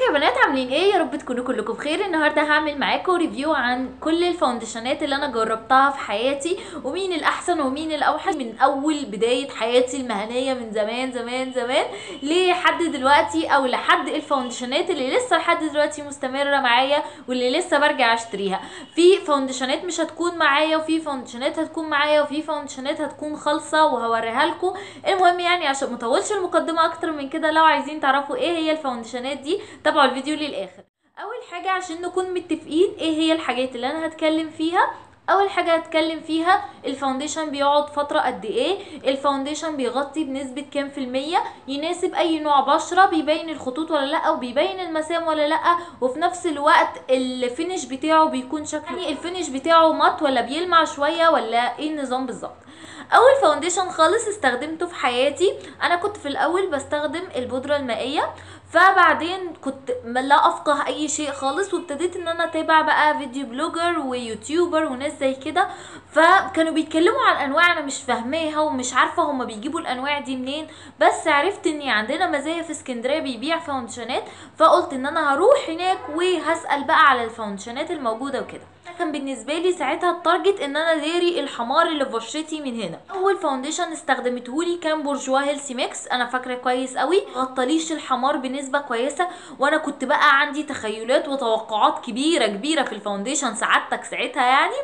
ازيكم يا بنات؟ عاملين ايه؟ يا رب تكونوا كلكم بخير. النهارده هعمل معاكم ريفيو عن كل الفاونديشنات اللي انا جربتها في حياتي، ومين الاحسن ومين الاوحش من اول بدايه حياتي المهنيه من زمان زمان زمان لحد دلوقتي، او لحد الفاونديشنات اللي لسه لحد دلوقتي مستمره معايا واللي لسه برجع اشتريها. في فاونديشنات مش هتكون معايا، وفي فاونديشنات هتكون معايا، وفي فاونديشنات هتكون خالصه وهوريها لكم. المهم يعني عشان مطولش المقدمه اكتر من كده، لو عايزين تعرفوا ايه هي الفاونديشنات دي تابعوا الفيديو للاخر. اول حاجه عشان نكون متفقين ايه هي الحاجات اللي انا هتكلم فيها. اول حاجه هتكلم فيها الفاونديشن بيقعد فتره قد ايه، الفاونديشن بيغطي بنسبه كام في الميه، يناسب اي نوع بشره، بيبين الخطوط ولا لا، وبيبين المسام ولا لا، وفي نفس الوقت الفينش بتاعه بيكون شكله يعني الفينش بتاعه مات ولا بيلمع شويه ولا ايه النظام بالظبط. اول فاونديشن خالص استخدمته في حياتي، انا كنت في الاول بستخدم البودره المائيه، فبعدين كنت لا افقه اي شيء خالص، وابتديت ان انا اتابع بقى فيديو بلوجر ويوتيوبر وناس زي كده، فكانوا بيتكلموا عن انواع انا مش فاهماها ومش عارفه هما بيجيبوا الانواع دي منين. بس عرفت ان عندنا مزايا في اسكندريه بيبيع فاونديشنات، فقلت ان انا هروح هناك وهسال بقى على الفاونديشنات الموجوده وكده. كان بالنسبه لي ساعتها التارجت ان انا داري الحمار اللي في بشرتي من هنا. اول فاونديشن استخدمتهولي كان بورجوا هيلثي ميكس، انا فاكره كويس قوي غطليش الحمار بنسبه كويسه، وانا كنت بقى عندي تخيلات وتوقعات كبيره كبيره في الفاونديشن سعادتك ساعتها يعني،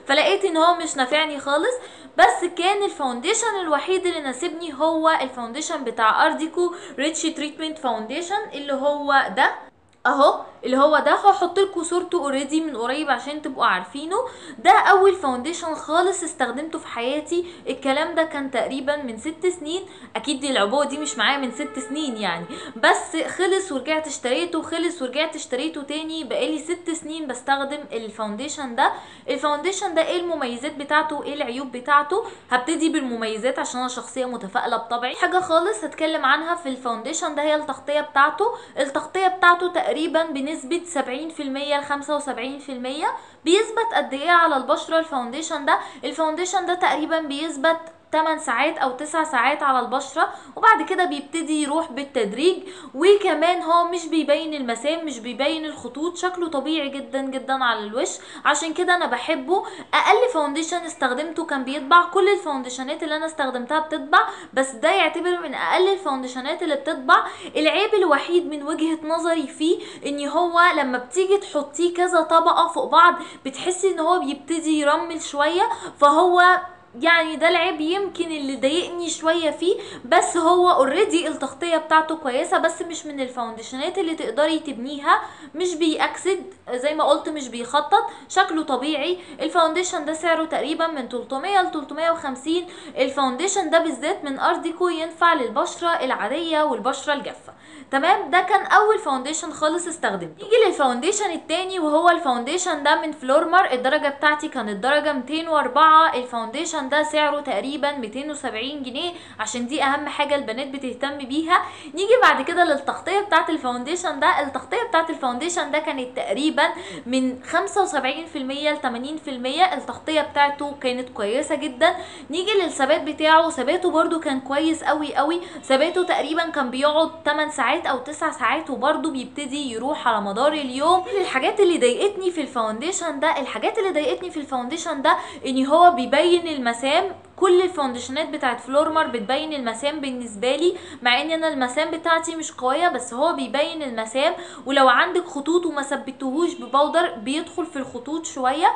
فلقيت ان هو مش نافعني خالص. بس كان الفاونديشن الوحيد اللي ناسبني هو الفاونديشن بتاع ارديكو ريتش تريتمنت فاونديشن، اللي هو ده اهو، اللي هو ده هحط لكم صورته اوريدي من قريب عشان تبقوا عارفينه. ده اول فاونديشن خالص استخدمته في حياتي، الكلام ده كان تقريبا من 6 سنين، اكيد دي العبوه دي مش معايا من 6 سنين يعني، بس خلص ورجعت اشتريته، خلص ورجعت اشتريته تاني، بقالي 6 سنين بستخدم الفاونديشن ده. الفاونديشن ده ايه المميزات بتاعته ايه العيوب بتاعته؟ هبتدي بالمميزات عشان انا شخصيه متفائله بطبعي. حاجه خالص هتكلم عنها في الفاونديشن ده هي التغطيه بتاعته. التغطيه بتاعته تقريبا بنسبة 70% ل 75%. بيثبت قد ايه على البشرة الفاونديشن ده؟ الفاونديشن ده تقريبا بيثبت 8 ساعات او 9 ساعات على البشرة، وبعد كده بيبتدي يروح بالتدريج. وكمان هو مش بيبين المسام، مش بيبين الخطوط، شكله طبيعي جدا جدا على الوش، عشان كده انا بحبه. اقل فاونديشن استخدمته كان بيطبع، كل الفاونديشنات اللي انا استخدمتها بتطبع، بس ده يعتبر من اقل الفاونديشنات اللي بتطبع. العيب الوحيد من وجهة نظري فيه ان هو لما بتيجي تحطيه كذا طبقة فوق بعض بتحسي ان هو بيبتدي يرمل شوية، فهو يعني ده العيب يمكن اللي ضايقني شويه فيه. بس هو اوريدي التغطيه بتاعته كويسه، بس مش من الفاونديشنات اللي تقدري تبنيها، مش بيأكسد زي ما قلت، مش بيخطط، شكله طبيعي. الفاونديشن ده سعره تقريبا من 300 ل 350. الفاونديشن ده بالذات من ارديكو ينفع للبشره العاديه والبشره الجافه. تمام، ده كان اول فاونديشن خالص استخدمته. نيجي للفاونديشن التاني وهو الفاونديشن ده من فلورمر، الدرجه بتاعتي كانت درجه 204. الفاونديشن ده سعره تقريبا 270 جنيه، عشان دي اهم حاجه البنات بتهتم بيها. نيجي بعد كده للتغطيه بتاعت الفاونديشن ده. التغطيه بتاعت الفاونديشن ده كانت تقريبا من 75% ل 80%. التغطيه بتاعته كانت كويسه جدا. نيجي للثبات بتاعه، ثباته برده كان كويس قوي قوي، ثباته تقريبا كان بيقعد 8 ساعات او 9 ساعات، وبرده بيبتدي يروح على مدار اليوم. الحاجات اللي ضايقتني في الفاونديشن ده، الحاجات اللي ضايقتني في الفاونديشن ده ان هو بيبين المسام. كل الفاونديشنات بتاعت فلورمر بتبين المسام بالنسبه لي، مع ان انا المسام بتاعتي مش قويه، بس هو بيبين المسام. ولو عندك خطوط وما ثبتوهوش ببودر بيدخل في الخطوط شويه.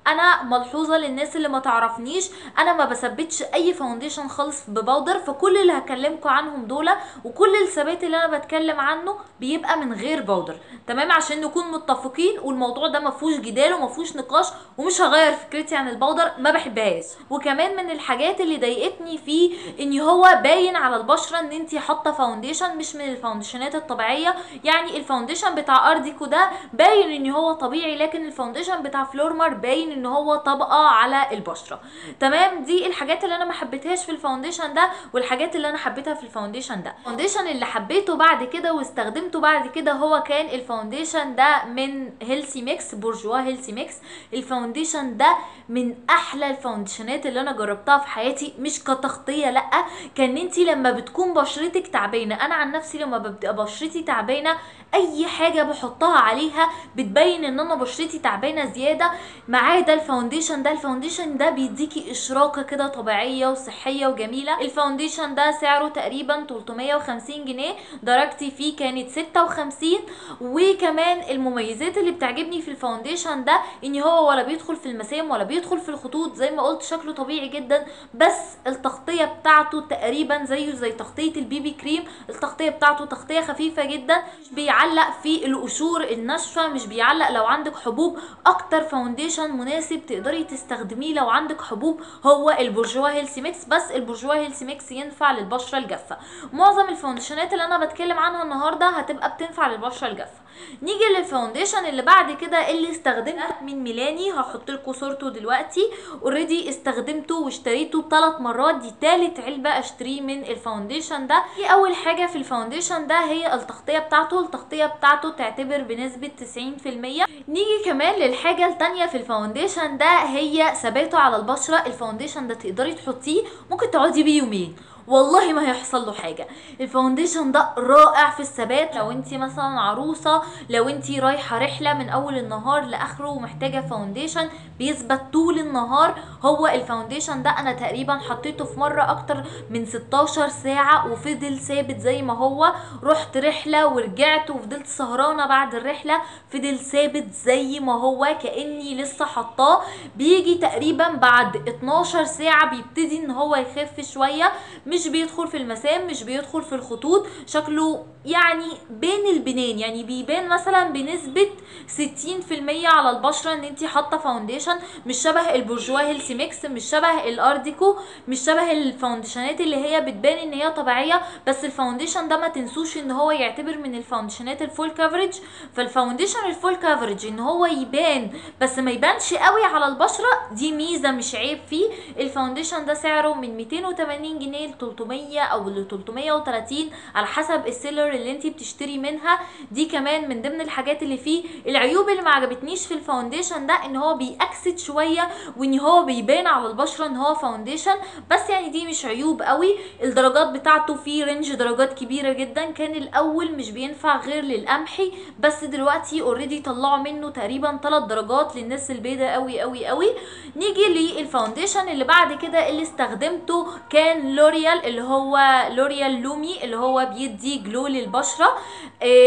انا ملحوظه للناس اللي ما تعرفنيش، انا ما بثبتش اي فاونديشن خالص ببودر، فكل اللي هكلمكم عنهم دول وكل الثبات اللي انا بتكلم عنه بيبقى من غير بودر. تمام، عشان نكون متفقين، والموضوع ده ما فيهوش جدال وما فيهوش نقاش، ومش هغير فكرتي عن البودر، ما بحبهاش. وكمان من الحاجات اللي ضايقتني فيه ان هو باين على البشره ان انتي حاطه فاونديشن مش من الفاونديشنات الطبيعيه. يعني الفاونديشن بتاع ارديكو ده باين ان هو طبيعي، لكن الفاونديشن بتاع فلورمر باين ان هو طبقه على البشره. تمام، دي الحاجات اللي انا ما حبيتهاش في الفاونديشن ده والحاجات اللي انا حبيتها في الفاونديشن ده. الفاونديشن اللي حبيته بعد كده واستخدمته بعد كده هو كان الفاونديشن ده من هيلثي ميكس، بورجوا هيلثي ميكس. الفاونديشن ده من احلى الفاونديشنات اللي انا جربتها في حياتي، مش كتغطيه لا، كان انتي لما بتكون بشرتك تعبانه. انا عن نفسي لما ببقى بشرتي تعبانه اي حاجه بحطها عليها بتبين ان انا بشرتي تعبانه زياده، ما عدا الفاونديشن ده. الفاونديشن ده بيديكي اشراقه كده طبيعيه وصحيه وجميله. الفاونديشن ده سعره تقريبا 350 جنيه، درجتي فيه كانت 56. وكمان المميزات اللي بتعجبني في الفاونديشن ده ان هو ولا بيدخل في المسام ولا بيدخل في الخطوط، زي ما قلت شكله طبيعي جدا، بس التغطيه بتاعته تقريبا زيه زي تغطيه البيبي كريم. التغطيه بتاعته تغطيه خفيفه جدا، مش بيعلق في القشور الناشفه، مش بيعلق لو عندك حبوب. اكتر فاونديشن مناسب تقدري تستخدميه لو عندك حبوب هو البورجوا هيلثي ميكس، بس البورجوا هيلثي ميكس ينفع للبشره الجافه. معظم الفاونديشنات اللي انا بتكلم عنها النهارده هتبقى بتنفع للبشره الجافه. نيجي للفاونديشن اللي بعد كده اللي استخدمته من ميلاني، هحط لكم صورته دلوقتي. اوريدي استخدمته واشتريته 3 مرات، دي تالت علبه اشتريه من الفاونديشن ده. دي اول حاجه في الفاونديشن ده هي التغطيه بتاعته. التغطيه بتاعته تعتبر بنسبه 90%. نيجي كمان للحاجه التانية في الفاونديشن ده هي ثباته على البشره. الفاونديشن ده تقدري تحطيه ممكن تقعدي بيه يومين والله ما هيحصل له حاجه. الفاونديشن ده رائع في الثبات. لو انت مثلا عروسه، لو انت رايحه رحله من اول النهار لاخره ومحتاجه فاونديشن بيثبت طول النهار، هو الفاونديشن ده انا تقريبا حطيته في مره اكتر من 16 ساعه وفضل ثابت زي ما هو. رحت رحله ورجعت وفضلت سهرانه بعد الرحله، فضل ثابت زي ما هو كاني لسه حطاه. بيجي تقريبا بعد 12 ساعه بيبتدي ان هو يخف شويه، مش بيدخل في المسام، مش بيدخل في الخطوط، شكله يعني بين البنين، يعني بيبان مثلا بنسبة 60% على البشرة ان انتي حاطة فاونديشن. مش شبه البورجوا هيلثي ميكس، مش شبه الارديكو، مش شبه الفاونديشنات اللي هي بتبان ان هي طبيعية. بس الفاونديشن ده ما تنسوش ان هو يعتبر من الفاونديشنات الفول كافريج. فالفاونديشن الفول كافريج ان هو يبان بس ما يبانش قوي على البشرة، دي ميزة مش عيب فيه. الفاونديشن ده سعره من 280 جنيه ل 300 او ل 330 على حسب السيلر اللي انتي بتشتري منها. دي كمان من ضمن الحاجات اللي فيه. العيوب اللي ما عجبتنيش في الفاونديشن ده ان هو بيأكسد شويه وان هو بيبان على البشره ان هو فاونديشن، بس يعني دي مش عيوب قوي. الدرجات بتاعته في رينج درجات كبيره جدا. كان الاول مش بينفع غير للقمحي، بس دلوقتي اوريدي طلعوا منه تقريبا 3 درجات للناس البيضاء قوي قوي قوي. نيجي للفاونديشن اللي بعد كده اللي استخدمته كان لوريال، اللي هو لوريال لومي، اللي هو بيدي جلو للبشره.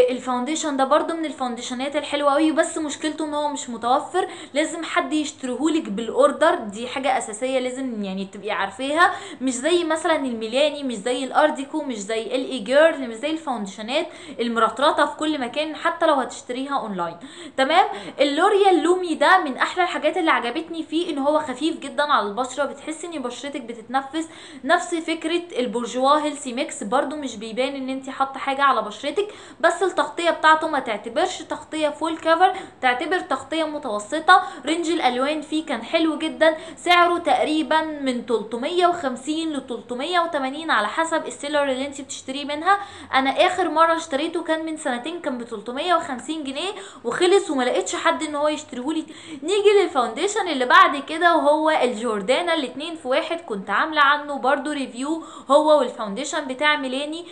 الفاونديشن ده برضو من الفاونديشنات الحلوه قوي، بس مشكلته ان هو مش متوفر، لازم حد يشتريهولك بالاوردر، دي حاجه اساسيه لازم يعني تبقي عارفاها. مش زي مثلا الميلاني، مش زي الارديكو، مش زي الاي جيرل، مش زي الفاونديشنات المرطرطه في كل مكان حتى لو هتشتريها اونلاين. تمام. اللوريال لومي ده من احلى الحاجات اللي عجبتني فيه ان هو خفيف جدا على البشره، بتحسي ان بشرتك بتتنفس. نفس فكره البورجوا هيلثي ميكس، برضو مش بيبان ان انت حاطه حاجه على بشرتك، بس التغطيه بتاعته ما تعتبرش تغطيه فول كفر، تعتبر تغطيه متوسطه. رينج الالوان فيه كان حلو جدا. سعره تقريبا من 350 ل 380 على حسب السيلر اللي انت بتشتريه منها. انا اخر مره اشتريته كان من سنتين، كان ب 350 جنيه وخلص وما لقيتش حد ان هو يشتريهولي. نيجي للفاونديشن اللي بعد كده وهو الجوردانا الاتنين في واحد، كنت عامله عنه برضو ريفيو، هو والفاونديشن بتاع ميلاني.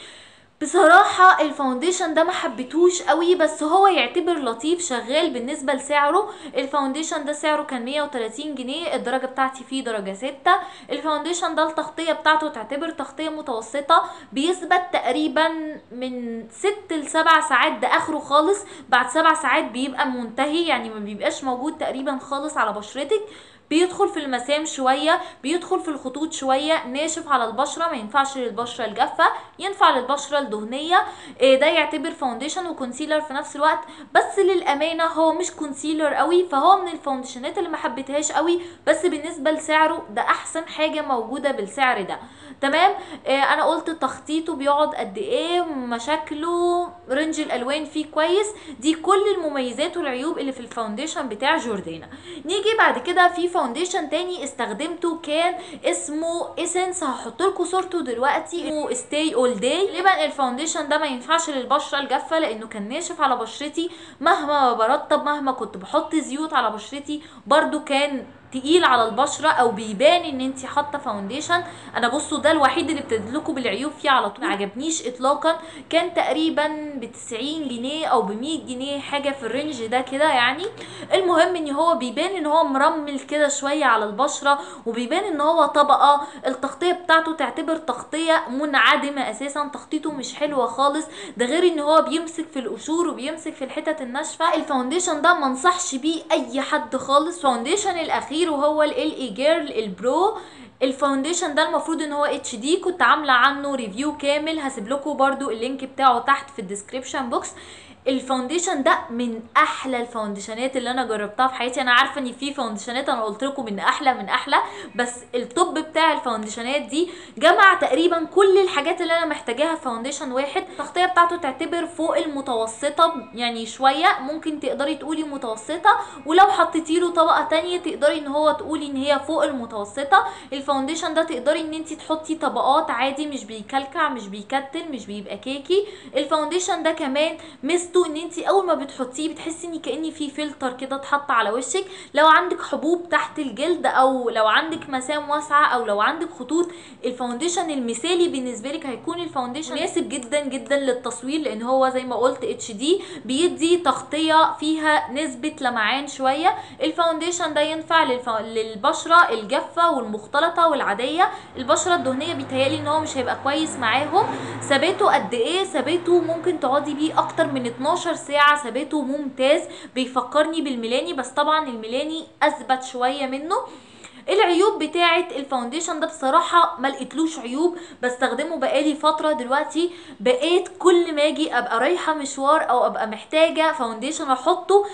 بصراحة الفاونديشن ده ما حبيتهوش قوي، بس هو يعتبر لطيف شغال بالنسبة لسعره. الفاونديشن ده سعره كان 130 جنيه، الدرجة بتاعتي فيه درجة 6. الفاونديشن ده التغطية بتاعته تعتبر تغطية متوسطة، بيثبت تقريبا من 6 ل 7 ساعات، ده اخره خالص. بعد 7 ساعات بيبقى منتهي، يعني ما بيبقاش موجود تقريبا خالص على بشرتك. بيدخل في المسام شويه، بيدخل في الخطوط شويه، ناشف على البشره، ما ينفعش للبشره الجافه، ينفع للبشره الدهنيه. ده يعتبر فاونديشن وكونسيلر في نفس الوقت، بس للامانه هو مش كونسيلر قوي، فهو من الفاونديشنات اللي ما حبيتهاش قوي، بس بالنسبه لسعره ده احسن حاجه موجوده بالسعر ده. تمام. انا قلت تخطيطه بيقعد قد ايه، مشاكله، رينج الالوان فيه كويس، دي كل المميزات والعيوب اللي في الفاونديشن بتاع جوردانا. نيجي بعد كده في فاونديشن تاني استخدمته كان اسمه اسنس، هحط لكم صورته دلوقتي، اسمه ستاي اول داي. غالبا الفاونديشن ده ما ينفعش للبشره الجافه لانه كان ناشف على بشرتي، مهما برطب مهما كنت بحط زيوت على بشرتي برضو كان تقيل على البشره او بيبان ان انت حاطه فاونديشن. انا بصوا ده الوحيد اللي ابتديت لكم بالعيوب فيه على طول، ما عجبنيش اطلاقا، كان تقريبا ب 90 جنيه او ب 100 جنيه حاجه في الرينج ده كده يعني. المهم ان هو بيبان ان هو مرمل كده شويه على البشره، وبيبان ان هو طبقه، التغطيه بتاعته تعتبر تغطيه منعدمه اساسا، تغطيته مش حلوه خالص، ده غير ان هو بيمسك في القشور وبيمسك في الحتت الناشفه. الفاونديشن ده ما انصحش بيه اي حد خالص. فاونديشن الاخير وهو ال اي جيرل البرو، الفاونديشن ده المفروض ان هو اتش دي، كنت عامله عنه ريفيو كامل، هسيب لكم برده اللينك بتاعه تحت في الديسكريبشن بوكس. الفاونديشن ده من احلى الفاونديشنات اللي انا جربتها في حياتي. انا عارفه ان في فاونديشنات انا قلت لكم من احلى من احلى، بس التوب بتاع الفاونديشنات دي جمع تقريبا كل الحاجات اللي انا محتاجاها في فاونديشن واحد. التغطيه بتاعته تعتبر فوق المتوسطه يعني شويه، ممكن تقدري تقولي متوسطه، ولو حطيتي له طبقه تانية تقدري ان هو تقولي ان هي فوق المتوسطه. الفاونديشن ده تقدري ان انت تحطي طبقات عادي، مش بيكلكع مش بيكتل مش بيبقى كيكي. الفاونديشن ده كمان ميزته ان انت اول ما بتحطيه بتحسي ان كأن في فلتر كده اتحط على وشك. لو عندك حبوب تحت الجلد او لو عندك مسام واسعه او لو عندك خطوط، الفاونديشن المثالي بالنسبه لك هيكون الفاونديشن مناسب جدا جدا للتصوير، لان هو زي ما قلت اتش دي، بيدي تغطيه فيها نسبه لمعان شويه. الفاونديشن ده ينفع للبشره الجافه والمختلطه والعاديه. البشره الدهنيه بيتهيألي ان هو مش هيبقى كويس معاهم. ثباته قد ايه؟ ثباته ممكن تقعدي بيه اكتر من 12 ساعه، ثباته ممتاز، بيفكرني بالميلاني، بس طبعا الميلاني اثبت شويه منه. العيوب بتاعه الفاونديشن ده بصراحه ما لقيتلوش عيوب، بستخدمه بقالي فتره دلوقتي، بقيت كل ما اجي ابقى رايحه مشوار او ابقى محتاجه فاونديشن احطه،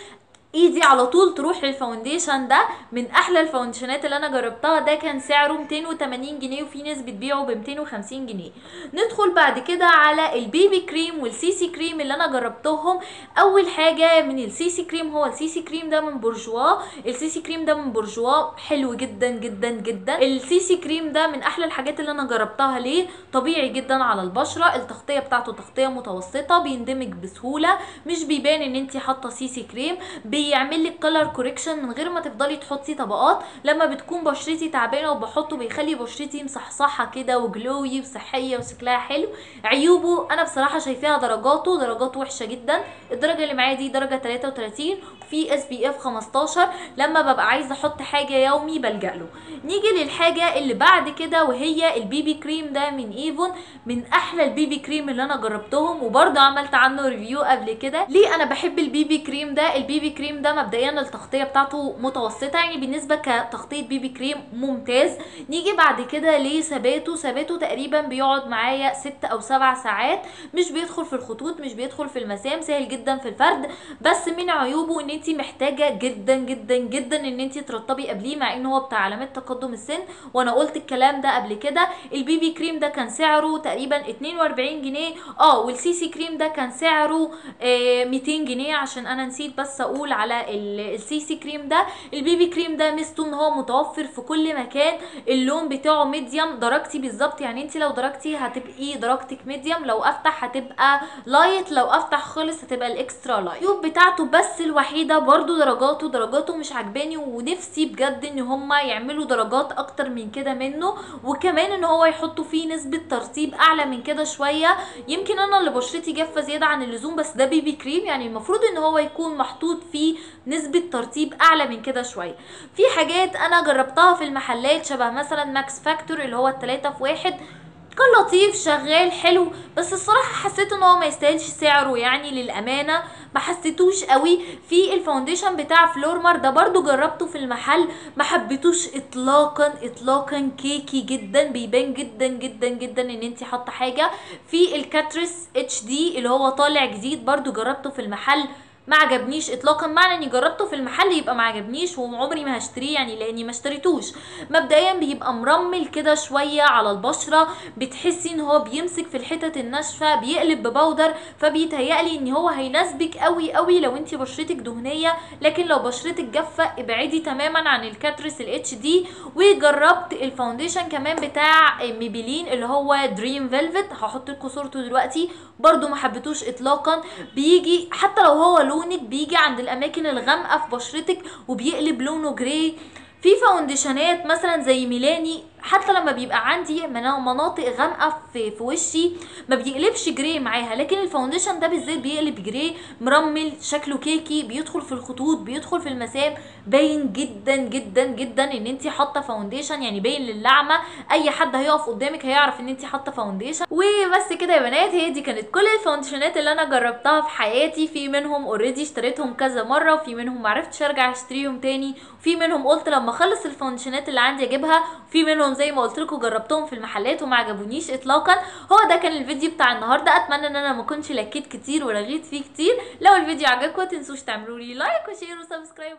ايدي على طول تروح للفاونديشن ده. من احلى الفاونديشنات اللي انا جربتها، ده كان سعره 280 جنيه وفي ناس بتبيعه ب 250 جنيه. ندخل بعد كده على البيبي كريم والسي سي كريم اللي انا جربتهم. اول حاجه من السي سي كريم، هو السي سي كريم ده من بورجوا. السي سي كريم ده من بورجوا حلو جدا جدا جدا. السي سي كريم ده من احلى الحاجات اللي انا جربتها، ليه؟ طبيعي جدا على البشره، التغطيه بتاعته تغطيه متوسطه، بيندمج بسهوله، مش بيبان ان انت حاطه سي سي كريم، بيعمل لك كلر كوريكشن من غير ما تفضلي تحطي طبقات. لما بتكون بشرتي تعبانه وبحطه بيخلي بشرتي مصحصحه كده وجلوي وصحيه وشكلها حلو. عيوبه انا بصراحه شايفاها درجاته وحشه جدا. الدرجه اللي معايا دي درجه 33 وفي اس بي اف 15، لما ببقى عايزه احط حاجه يومي بلجأ له. نيجي للحاجه اللي بعد كده وهي البيبي كريم ده من ايفون، من احلى البيبي كريم اللي انا جربتهم، وبرده عملت عنه ريفيو قبل كده. ليه انا بحب البيبي كريم ده؟ البيبي كريم ده مبدئيا التغطيه بتاعته متوسطه، يعني بالنسبه كتغطيه بيبي كريم ممتاز. نيجي بعد كده ثباته تقريبا بيقعد معايا 6 أو 7 ساعات، مش بيدخل في الخطوط مش بيدخل في المسام، سهل جدا في الفرد. بس من عيوبه ان انت محتاجه جدا جدا جدا ان انت ترطبي قبليه، مع ان هو بتاع علامات تقدم السن، وانا قلت الكلام ده قبل كده. البيبي كريم ده كان سعره تقريبا 42 جنيه، والسي سي كريم ده كان سعره 200 جنيه، عشان انا نسيت بس اقول على السي سي كريم ده. البيبي كريم ده ميزته ان هو متوفر في كل مكان، اللون بتاعه ميديوم، درجتي بالظبط، يعني انت لو درجتي هتبقي درجتك ميديوم، لو افتح هتبقى لايت، لو افتح خالص هتبقى الاكسترا لايت. العيوب بتاعته بس الوحيده برضو درجاته مش عجباني، ونفسي بجد ان هما يعملوا درجات اكتر من كده منه، وكمان ان هو يحطوا فيه نسبه ترطيب اعلى من كده شويه. يمكن انا اللي بشرتي جافه زياده عن اللزوم، بس ده بيبي كريم يعني المفروض ان هو يكون محطوط فيه نسبة ترطيب اعلى من كده شوية. في حاجات انا جربتها في المحلات شبه مثلا ماكس فاكتور اللي هو ال3 في 1، كان لطيف شغال حلو، بس الصراحه حسيت ان هو ما يستاهلش سعره يعني للامانه، ما حسيتوش قوي. في الفاونديشن بتاع فلورمر ده برضو جربته في المحل، ما حبيتوش اطلاقا اطلاقا، كيكي جدا، بيبان جدا جدا جدا ان انتي حاطه حاجه. في الكاتريس اتش دي اللي هو طالع جديد برضو جربته في المحل، ما عجبنيش اطلاقا. معنى اني جربته في المحل يبقى ما عجبنيش وعمري ما هشتريه يعني، لاني ما اشتريتوش. مبدئيا بيبقى مرمل كده شويه على البشره، بتحسي ان هو بيمسك في الحتت الناشفه، بيقلب ببودر، فبيتهيألي ان هو هيناسبك قوي قوي لو انتي بشرتك دهنيه، لكن لو بشرتك جافه ابعدي تماما عن الكاتريس الاتش دي. وجربت الفاونديشن كمان بتاع ميبلين اللي هو دريم فيلفت، هحط لكم صورته دلوقتي، برضو ما حبيتوش اطلاقا. بيجي حتى لو هو لونك بيجي عند الاماكن الغامقه في بشرتك وبيقلب لونه جراي. في فاونديشنات مثلا زي ميلاني حتى لما بيبقى عندي مناطق غامقه في وشي ما بيقلبش جراي معاها، لكن الفاونديشن ده بالذات بيقلب جراي، مرمل، شكله كيكي، بيدخل في الخطوط، بيدخل في المسام، باين جدا جدا جدا ان انت حاطه فاونديشن، يعني باين للعمى، اي حد هيقف قدامك هيعرف ان انت حاطه فاونديشن. وبس كده يا بنات، هي دي كانت كل الفاونديشنات اللي انا جربتها في حياتي. في منهم اوريدي اشتريتهم كذا مره، وفي منهم معرفتش ارجع اشتريهم تاني، وفي منهم قلت لما اخلص الفاونديشنات اللي عندي اجيبها، وفي منهم زي ما قلت لكم جربتهم في المحلات وما عجبونيش اطلاقا. هو ده كان الفيديو بتاع النهارده، اتمنى ان انا ما كنتش لكيت كتير ورغيت فيه كتير. لو الفيديو عجبكم متنسوش تعملوا لي لايك وشير وسبسكرايب